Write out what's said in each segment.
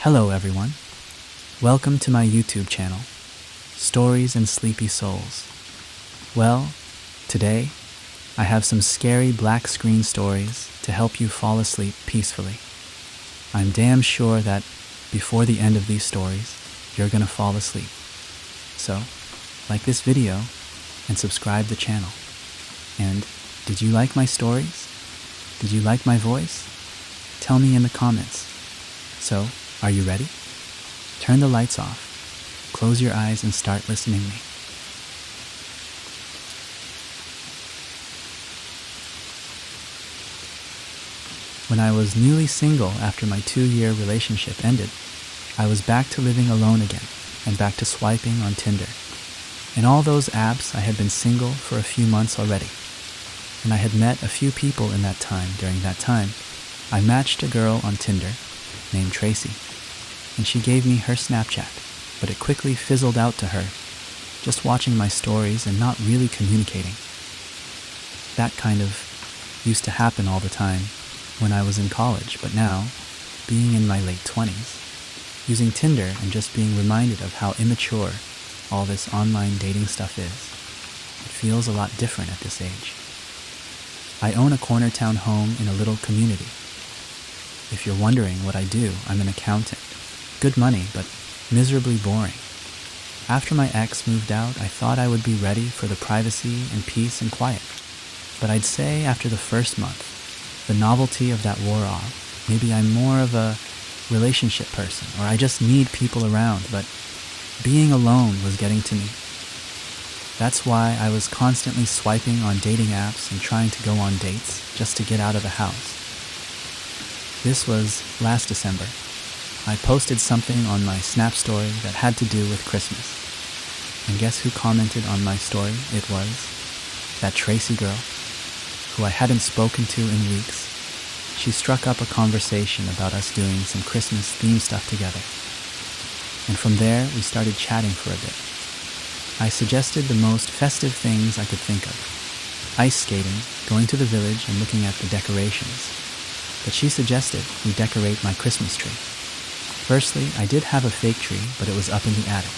Hello everyone, welcome to my YouTube channel, Stories and Sleepy Souls. Well, today I have some scary black screen stories to help you fall asleep peacefully. I'm damn sure that before the end of these stories, you're gonna fall asleep. So, like this video and subscribe the channel. And did you like my stories? Did you like my voice? Tell me in the comments. So, are you ready? Turn the lights off, close your eyes and start listening to me. When I was newly single after my 2-year relationship ended, I was back to living alone again and back to swiping on Tinder. In all those apps, I had been single for a few months already, and I had met a few people in that time. During that time, I matched a girl on Tinder named Tracy, and she gave me her Snapchat, but it quickly fizzled out to her, just watching my stories and not really communicating. That kind of used to happen all the time when I was in college, but now, being in my late 20s, using Tinder and just being reminded of how immature all this online dating stuff is, it feels a lot different at this age. I own a corner town home in a little community. If you're wondering what I do, I'm an accountant. Good money, but miserably boring. After my ex moved out, I thought I would be ready for the privacy and peace and quiet. But I'd say after the first month, the novelty of that wore off. Maybe I'm more of a relationship person, or I just need people around, but being alone was getting to me. That's why I was constantly swiping on dating apps and trying to go on dates just to get out of the house. This was last December. I posted something on my Snap story that had to do with Christmas. And guess who commented on my story? It was that Tracy girl, who I hadn't spoken to in weeks. She struck up a conversation about us doing some Christmas-themed stuff together. And from there, we started chatting for a bit. I suggested the most festive things I could think of. Ice skating, going to the village and looking at the decorations. But she suggested we decorate my Christmas tree. Firstly, I did have a fake tree, but it was up in the attic.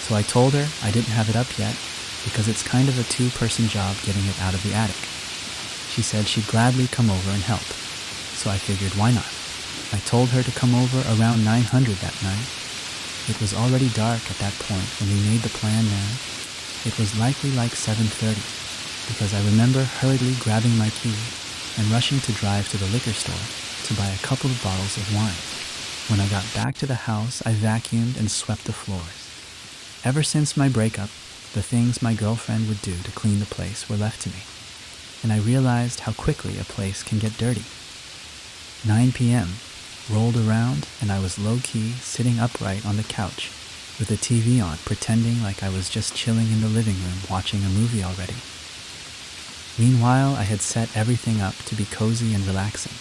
So I told her I didn't have it up yet because it's kind of a 2-person job getting it out of the attic. She said she'd gladly come over and help. So I figured, why not? I told her to come over around 900 that night. It was already dark at that point when we made the plan now. It was likely like 7:30 because I remember hurriedly grabbing my key and rushing to drive to the liquor store to buy a couple of bottles of wine. When I got back to the house, I vacuumed and swept the floors. Ever since my breakup, the things my girlfriend would do to clean the place were left to me, and I realized how quickly a place can get dirty. 9 p.m. rolled around, and I was low-key sitting upright on the couch with the TV on, pretending like I was just chilling in the living room watching a movie already. Meanwhile, I had set everything up to be cozy and relaxing.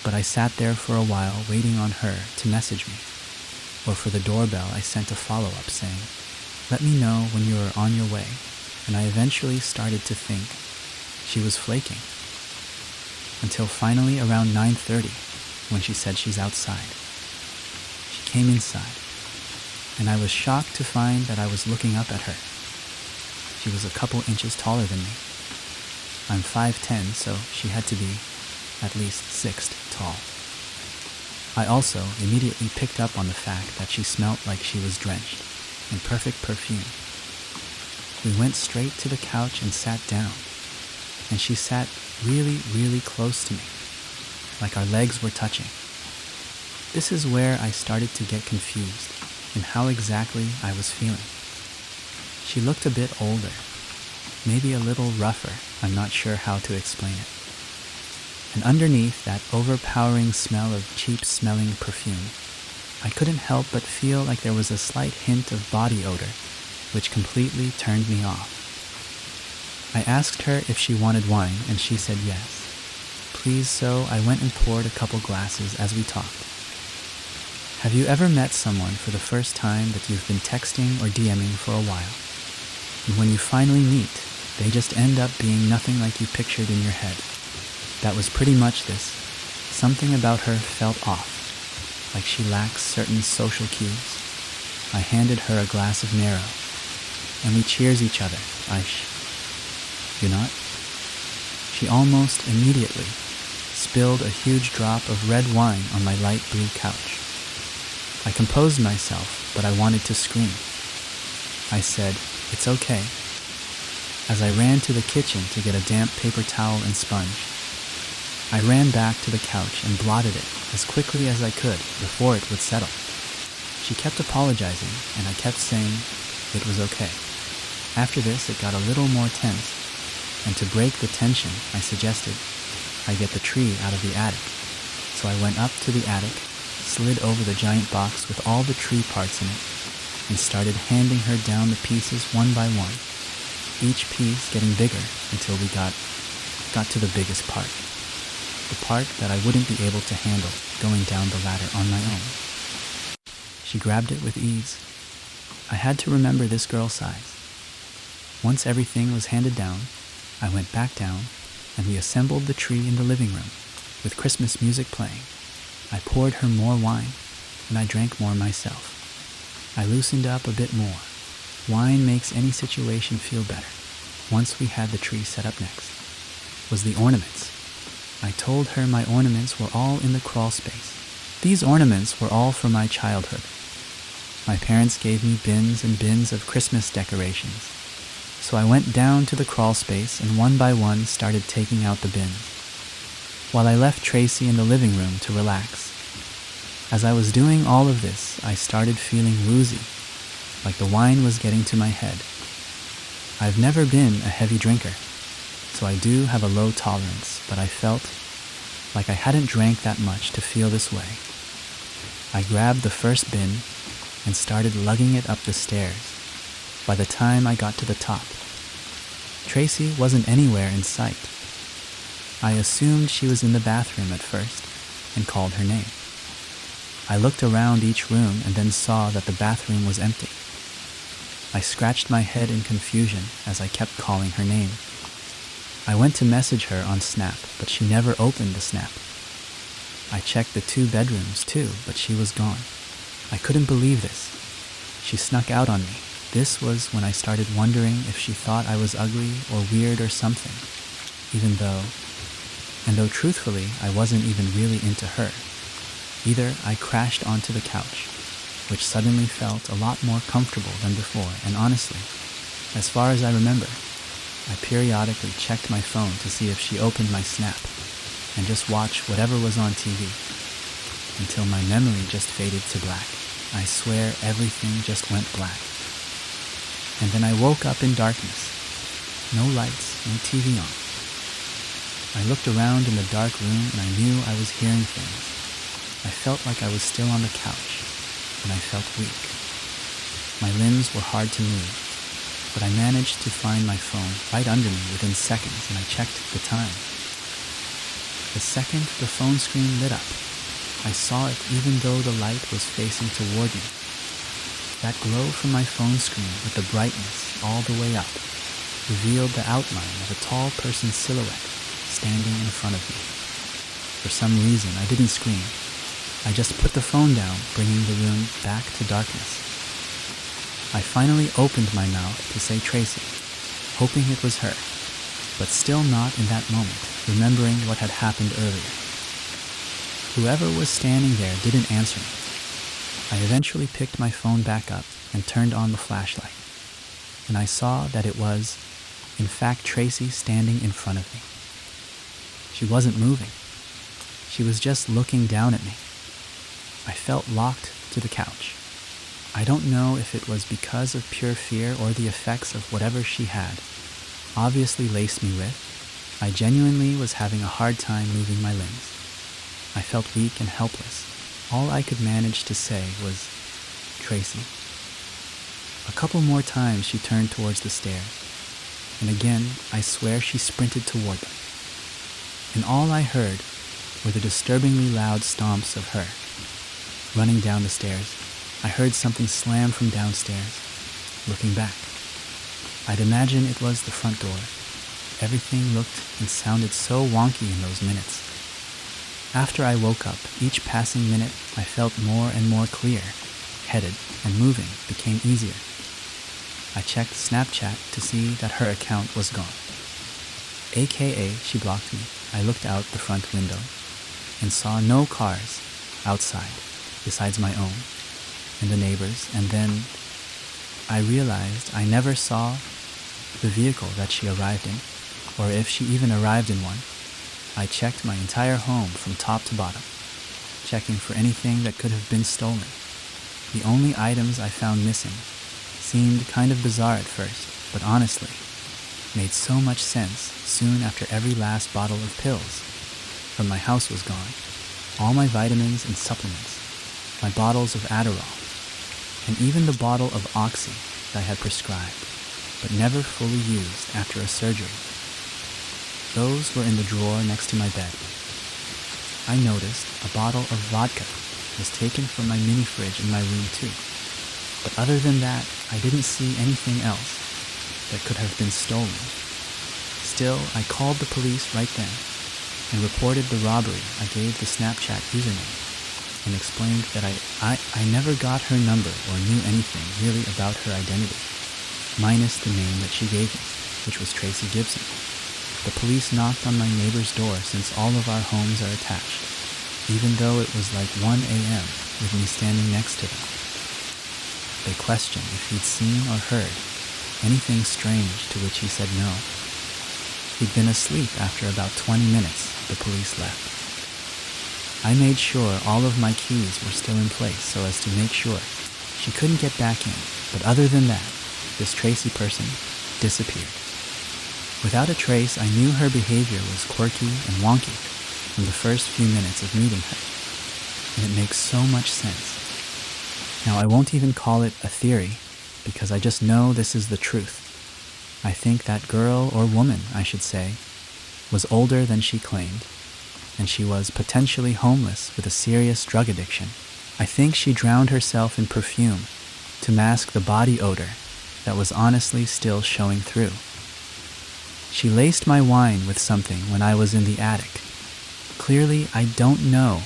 But I sat there for a while waiting on her to message me. Or for the doorbell, I sent a follow-up saying, "Let me know when you are on your way," and I eventually started to think she was flaking. Until finally around 9:30, when she said she's outside. She came inside, and I was shocked to find that I was looking up at her. She was a couple inches taller than me. I'm 5'10", so she had to be at least 6 tall. I also immediately picked up on the fact that she smelt like she was drenched in perfect perfume. We went straight to the couch and sat down, and she sat really, really close to me, like our legs were touching. This is where I started to get confused in how exactly I was feeling. She looked a bit older, maybe a little rougher. I'm not sure how to explain it. And underneath that overpowering smell of cheap-smelling perfume, I couldn't help but feel like there was a slight hint of body odor, which completely turned me off. I asked her if she wanted wine, and she said yes. Please, so I went and poured a couple glasses as we talked. Have you ever met someone for the first time that you've been texting or DMing for a while? And when you finally meet, they just end up being nothing like you pictured in your head. That was pretty much this. Something about her felt off. like she lacks certain social cues. I handed her a glass of Nero, and we cheers each other. You not? She almost immediately spilled a huge drop of red wine on my light blue couch. I composed myself, but I wanted to scream. I said, "It's okay," as I ran to the kitchen to get a damp paper towel and sponge. I ran back to the couch and blotted it as quickly as I could before it would settle. She kept apologizing, and I kept saying it was okay. After this, it got a little more tense, and to break the tension, I suggested I get the tree out of the attic. So I went up to the attic, slid over the giant box with all the tree parts in it, and started handing her down the pieces one by one, each piece getting bigger until we got to the biggest part, the part that I wouldn't be able to handle going down the ladder on my own. She grabbed it with ease. I had to remember this girl's size. Once everything was handed down, I went back down, and we assembled the tree in the living room, with Christmas music playing. I poured her more wine, and I drank more myself. I loosened up a bit more. Wine makes any situation feel better. Once we had the tree set up, next was the ornaments. I told her my ornaments were all in the crawl space. These ornaments were all from my childhood. My parents gave me bins and bins of Christmas decorations. So I went down to the crawl space and one by one started taking out the bins, while I left Tracy in the living room to relax. As I was doing all of this, I started feeling woozy, like the wine was getting to my head. I've never been a heavy drinker, so I do have a low tolerance, but I felt like I hadn't drank that much to feel this way. I grabbed the first bin and started lugging it up the stairs. By the time I got to the top, Tracy wasn't anywhere in sight. I assumed she was in the bathroom at first and called her name. I looked around each room and then saw that the bathroom was empty. I scratched my head in confusion as I kept calling her name. I went to message her on Snap, but she never opened the Snap. I checked the 2 bedrooms too, but she was gone. I couldn't believe this. She snuck out on me. This was when I started wondering if she thought I was ugly or weird or something, though truthfully I wasn't even really into her. Either I crashed onto the couch, which suddenly felt a lot more comfortable than before, and honestly, as far as I remember, I periodically checked my phone to see if she opened my Snap and just watch whatever was on TV, until my memory just faded to black. I swear everything just went black. And then I woke up in darkness. No lights, no TV on. I looked around in the dark room and I knew I was hearing things. I felt like I was still on the couch, and I felt weak. My limbs were hard to move, but I managed to find my phone right under me within seconds, and I checked the time. The second the phone screen lit up, I saw it even though the light was facing toward me. That glow from my phone screen with the brightness all the way up revealed the outline of a tall person's silhouette standing in front of me. For some reason, I didn't scream. I just put the phone down, bringing the room back to darkness. I finally opened my mouth to say Tracy, hoping it was her, but still not in that moment, remembering what had happened earlier. Whoever was standing there didn't answer me. I eventually picked my phone back up and turned on the flashlight, and I saw that it was, in fact, Tracy standing in front of me. She wasn't moving. She was just looking down at me. I felt locked to the couch. I don't know if it was because of pure fear or the effects of whatever she had obviously laced me with. I genuinely was having a hard time moving my limbs. I felt weak and helpless. All I could manage to say was, Tracy. A couple more times she turned towards the stairs, and again I swear she sprinted toward them. And all I heard were the disturbingly loud stomps of her. Running down the stairs, I heard something slam from downstairs. Looking back, I'd imagine it was the front door. Everything looked and sounded so wonky in those minutes. After I woke up, each passing minute, I I felt more and more clear, headed and moving became easier. I checked Snapchat to see that her account was gone. AKA, she blocked me. I looked out the front window and saw no cars outside besides my own and the neighbors, and then I realized I never saw the vehicle that she arrived in, or if she even arrived in one. I checked my entire home from top to bottom, checking for anything that could have been stolen. The only items I found missing seemed kind of bizarre at first, but honestly, made so much sense soon after every last bottle of pills from my house was gone, all my vitamins and supplements, my bottles of Adderall, and even the bottle of Oxy that I had prescribed, but never fully used after a surgery. Those were in the drawer next to my bed. I noticed a bottle of vodka was taken from my mini fridge in my room too, but other than that, I didn't see anything else that could have been stolen. Still, I called the police right then and reported the robbery. I gave the Snapchat username and explained that I never got her number or knew anything really about her identity, minus the name that she gave me, which was Tracy Gibson. The police knocked on my neighbor's door since all of our homes are attached, even though it was like 1 a.m. with me standing next to them. They questioned if he'd seen or heard anything strange, to which he said no. He'd been asleep after about 20 minutes. The police left. I made sure all of my keys were still in place so as to make sure she couldn't get back in, but other than that, this Tracy person disappeared. Without a trace, I knew her behavior was quirky and wonky from the first few minutes of meeting her, and it makes so much sense. Now, I won't even call it a theory, because I just know this is the truth. I think that girl, or woman, I should say, was older than she claimed, and she was potentially homeless with a serious drug addiction. I think she drowned herself in perfume to mask the body odor that was honestly still showing through. She laced my wine with something when I was in the attic. Clearly, I don't know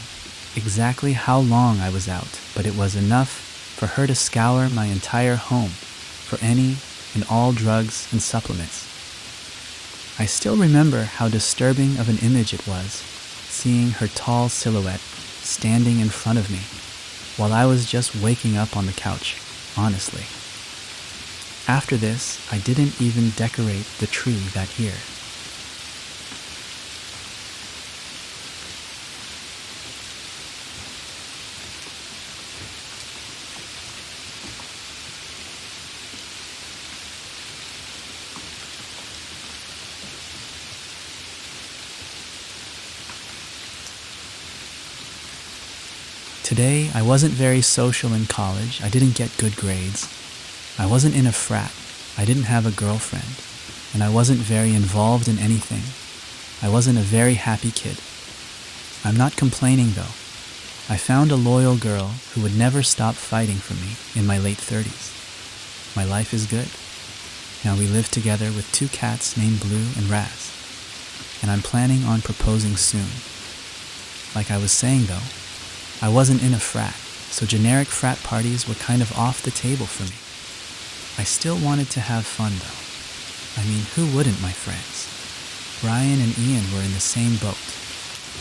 exactly how long I was out, but it was enough for her to scour my entire home for any and all drugs and supplements. I still remember how disturbing of an image it was, seeing her tall silhouette standing in front of me while I was just waking up on the couch, honestly. After this, I didn't even decorate the tree that year. Today, I wasn't very social in college. I didn't get good grades. I wasn't in a frat. I didn't have a girlfriend. And I wasn't very involved in anything. I wasn't a very happy kid. I'm not complaining though. I found a loyal girl who would never stop fighting for me in my late 30s. My life is good. Now we live together with 2 cats named Blue and Raz. And I'm planning on proposing soon. Like I was saying though, I wasn't in a frat, so generic frat parties were kind of off the table for me. I still wanted to have fun though. I mean, who wouldn't, my friends? Brian and Ian were in the same boat.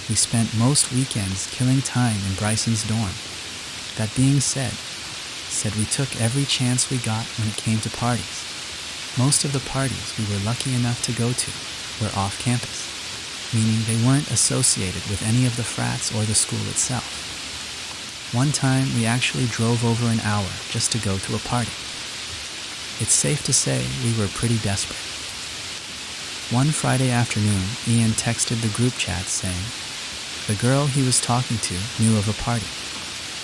We spent most weekends killing time in Bryson's dorm. That being said we took every chance we got when it came to parties. Most of the parties we were lucky enough to go to were off campus, meaning they weren't associated with any of the frats or the school itself. One time, we actually drove over an hour just to go to a party. It's safe to say we were pretty desperate. One Friday afternoon, Ian texted the group chat saying the girl he was talking to knew of a party.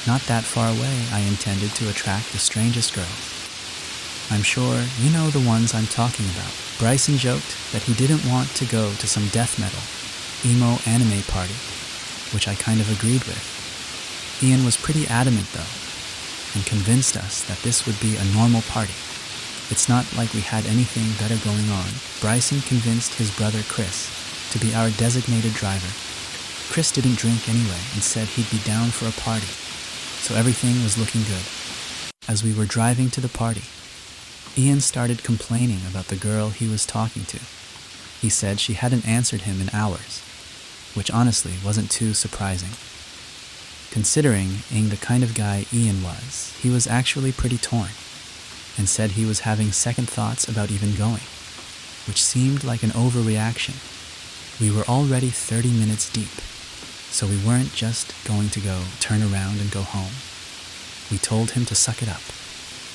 Not that far away, I intended to attract the strangest girls. I'm sure you know the ones I'm talking about. Bryson joked that he didn't want to go to some death metal, emo anime party, which I kind of agreed with. Ian was pretty adamant though, and convinced us that this would be a normal party. It's not like we had anything better going on. Bryson convinced his brother Chris to be our designated driver. Chris didn't drink anyway and said he'd be down for a party, so everything was looking good. As we were driving to the party, Ian started complaining about the girl he was talking to. He said she hadn't answered him in hours, which honestly wasn't too surprising. Considering being the kind of guy Ian was, he was actually pretty torn, and said he was having second thoughts about even going, which seemed like an overreaction. We were already 30 minutes deep, so we weren't just going to go turn around and go home. We told him to suck it up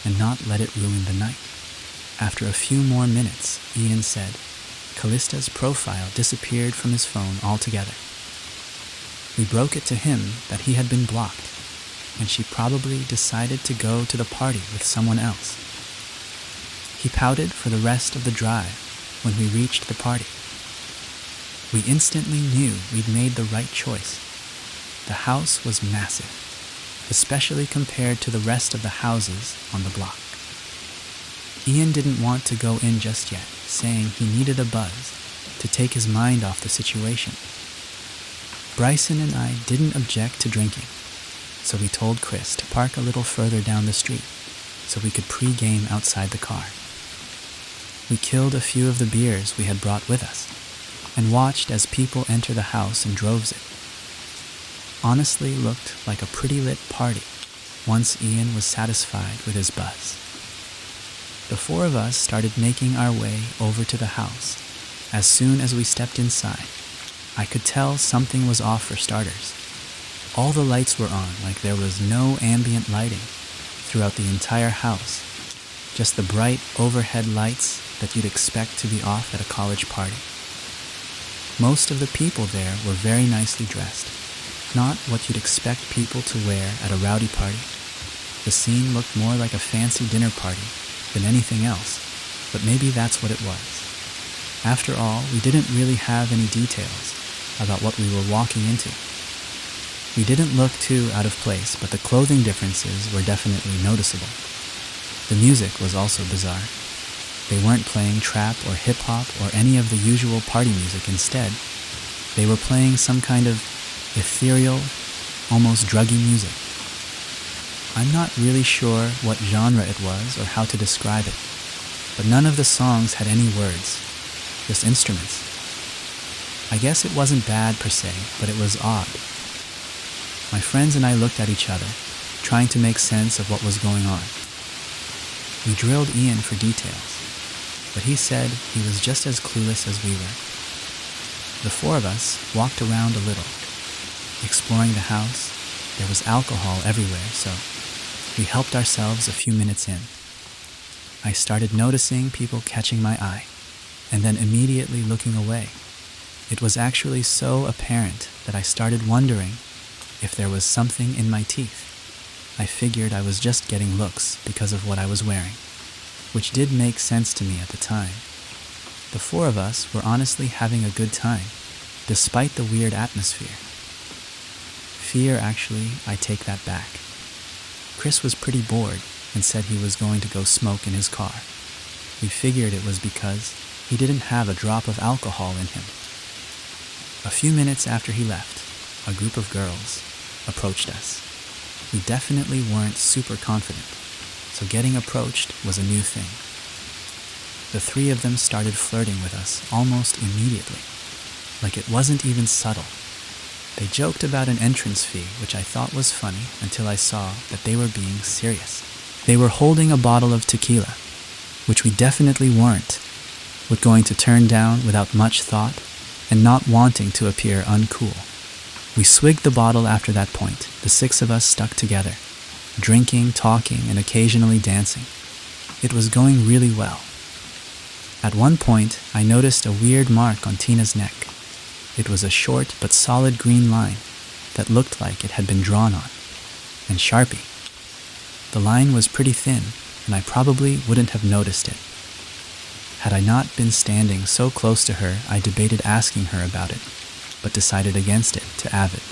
and not let it ruin the night. After a few more minutes, Ian said Callista's profile disappeared from his phone altogether. We broke it to him that he had been blocked, and she probably decided to go to the party with someone else. He pouted for the rest of the drive when we reached the party. We instantly knew we'd made the right choice. The house was massive, especially compared to the rest of the houses on the block. Ian didn't want to go in just yet, saying he needed a buzz to take his mind off the situation. Bryson and I didn't object to drinking, so we told Chris to park a little further down the street so we could pre-game outside the car. We killed a few of the beers we had brought with us and watched as people enter the house in droves. It honestly looked like a pretty lit party once Ian was satisfied with his buzz. The four of us started making our way over to the house. As soon as we stepped inside, I could tell something was off for starters. All the lights were on like there was no ambient lighting throughout the entire house, just the bright overhead lights that you'd expect to be off at a college party. Most of the people there were very nicely dressed, not what you'd expect people to wear at a rowdy party. The scene looked more like a fancy dinner party than anything else, but maybe that's what it was. After all, we didn't really have any details about what we were walking into. We didn't look too out of place, but the clothing differences were definitely noticeable. The music was also bizarre. They weren't playing trap or hip-hop or any of the usual party music. Instead, they were playing some kind of ethereal, almost druggy music. I'm not really sure what genre it was or how to describe it, but none of the songs had any words, just instruments. I guess it wasn't bad per se, but it was odd. My friends and I looked at each other, trying to make sense of what was going on. We drilled Ian for details, but he said he was just as clueless as we were. The four of us walked around a little, exploring the house. There was alcohol everywhere, so we helped ourselves a few minutes in. I started noticing people catching my eye, and then immediately looking away. It was actually so apparent that I started wondering if there was something in my teeth. I figured I was just getting looks because of what I was wearing, which did make sense to me at the time. The four of us were honestly having a good time, despite the weird atmosphere. Fear, actually, I take that back. Chris was pretty bored and said he was going to go smoke in his car. We figured it was because he didn't have a drop of alcohol in him. A few minutes after he left, a group of girls approached us. We definitely weren't super confident, so getting approached was a new thing. The three of them started flirting with us almost immediately, like it wasn't even subtle. They joked about an entrance fee, which I thought was funny until I saw that they were being serious. They were holding a bottle of tequila, which we definitely weren't, with going to turn down without much thought and not wanting to appear uncool. We swigged the bottle after that point. The six of us stuck together, drinking, talking, and occasionally dancing. It was going really well. At one point, I noticed a weird mark on Tina's neck. It was a short but solid green line that looked like it had been drawn on, and Sharpie. The line was pretty thin, and I probably wouldn't have noticed it. Had I not been standing so close to her, I debated asking her about it, but decided against it to Avid,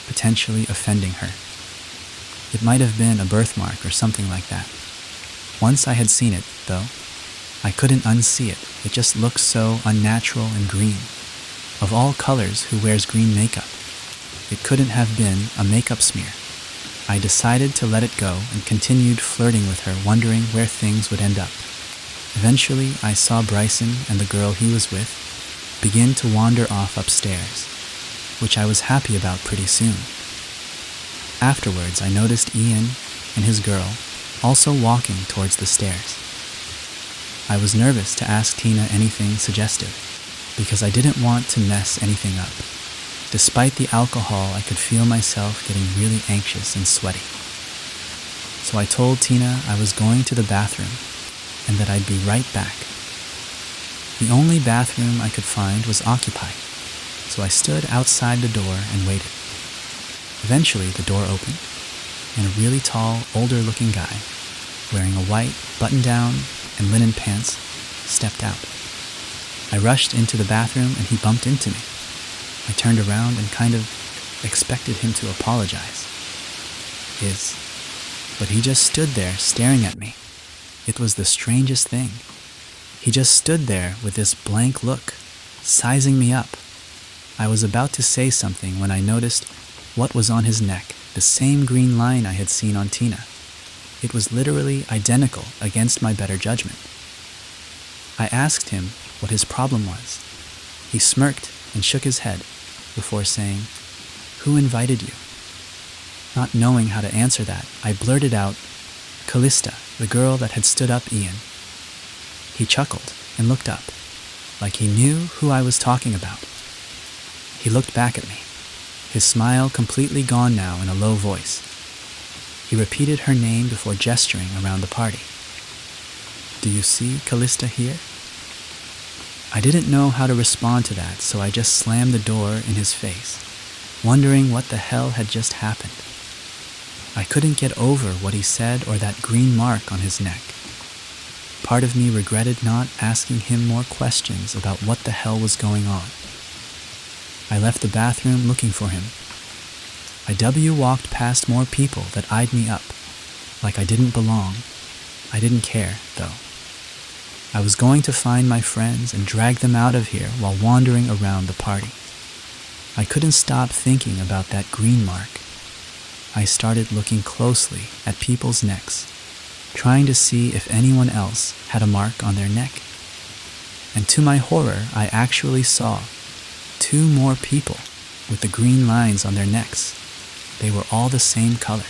potentially offending her. It might have been a birthmark or something like that. Once I had seen it, though, I couldn't unsee it. It just looked so unnatural and green. Of all colors, who wears green makeup? It couldn't have been a makeup smear. I decided to let it go and continued flirting with her, wondering where things would end up. Eventually, I saw Bryson and the girl he was with begin to wander off upstairs, which I was happy about pretty soon. Afterwards, I noticed Ian and his girl also walking towards the stairs. I was nervous to ask Tina anything suggestive because I didn't want to mess anything up. Despite the alcohol, I could feel myself getting really anxious and sweaty. So I told Tina I was going to the bathroom and that I'd be right back. The only bathroom I could find was occupied, so I stood outside the door and waited. Eventually, the door opened, and a really tall, older-looking guy, wearing a white button-down and linen pants, stepped out. I rushed into the bathroom, and he bumped into me. I turned around and kind of expected him to apologize. But he just stood there staring at me. It was the strangest thing. He just stood there with this blank look, sizing me up. I was about to say something when I noticed what was on his neck, the same green line I had seen on Tina. It was literally identical against my better judgment. I asked him what his problem was. He smirked and shook his head before saying, "Who invited you?" Not knowing how to answer that, I blurted out, "Callista, the girl that had stood up Ian." He chuckled and looked up, like he knew who I was talking about. He looked back at me, his smile completely gone now, in a low voice. He repeated her name before gesturing around the party. "Do you see Callista here?" I didn't know how to respond to that, so I just slammed the door in his face, wondering what the hell had just happened. I couldn't get over what he said or that green mark on his neck. Part of me regretted not asking him more questions about what the hell was going on. I left the bathroom looking for him. I walked past more people that eyed me up, like I didn't belong. I didn't care, though. I was going to find my friends and drag them out of here while wandering around the party. I couldn't stop thinking about that green mark. I started looking closely at people's necks, trying to see if anyone else had a mark on their neck. And to my horror, I actually saw 2 more people with the green lines on their necks. They were all the same color,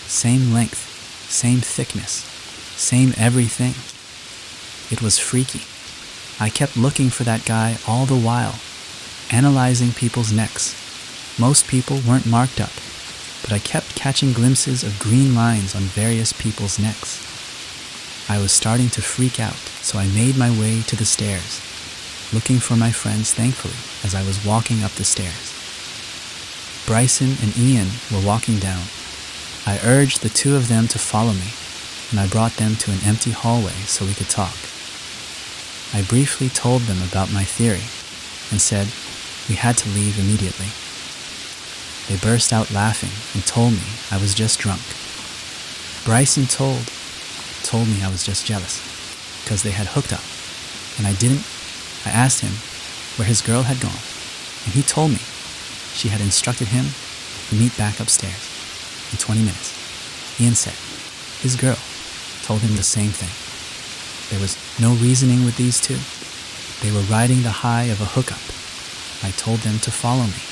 same length, same thickness, same everything. It was freaky. I kept looking for that guy all the while, analyzing people's necks. Most people weren't marked up, but I kept catching glimpses of green lines on various people's necks. I was starting to freak out, so I made my way to the stairs, looking for my friends thankfully as I was walking up the stairs. Bryson and Ian were walking down. I urged the 2 of them to follow me, and I brought them to an empty hallway so we could talk. I briefly told them about my theory and said we had to leave immediately. They burst out laughing and told me I was just drunk. Bryson told me I was just jealous because they had hooked up and I didn't. I asked him where his girl had gone, and he told me she had instructed him to meet back upstairs in 20 minutes. Ian said his girl told him the same thing. There was no reasoning with these 2. They were riding the high of a hookup. I told them to follow me,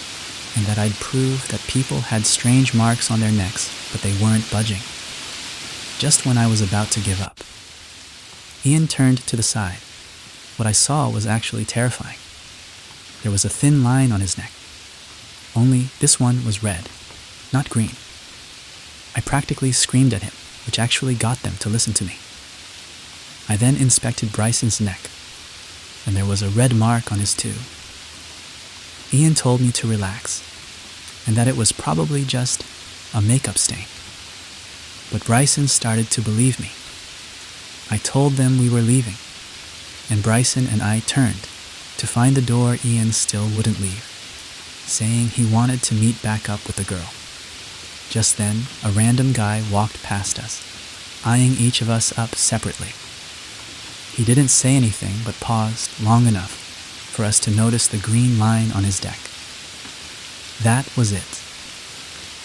and that I'd prove that people had strange marks on their necks, but they weren't budging. Just when I was about to give up, Ian turned to the side. What I saw was actually terrifying. There was a thin line on his neck, only this one was red, not green. I practically screamed at him, which actually got them to listen to me. I then inspected Bryson's neck, and there was a red mark on his too. Ian told me to relax, and that it was probably just a makeup stain. But Bryson started to believe me. I told them we were leaving, and Bryson and I turned to find the door. Ian still wouldn't leave, saying he wanted to meet back up with the girl. Just then, a random guy walked past us, eyeing each of us up separately. He didn't say anything but paused long enough for us to notice the green line on his deck. That was it.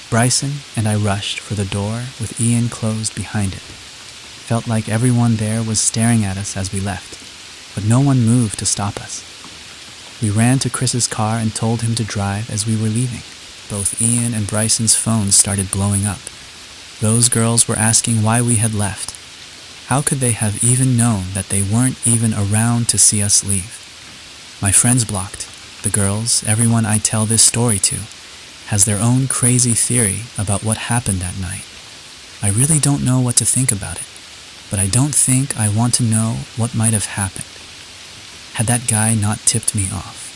Bryson and I rushed for the door with Ian closed behind it. Felt like everyone there was staring at us as we left, but no one moved to stop us. We ran to Chris's car and told him to drive as we were leaving. Both Ian and Bryson's phones started blowing up. Those girls were asking why we had left. How could they have even known that they weren't even around to see us leave? My friends blocked. The girls, everyone I tell this story to, has their own crazy theory about what happened that night. I really don't know what to think about it, but I don't think I want to know what might have happened had that guy not tipped me off.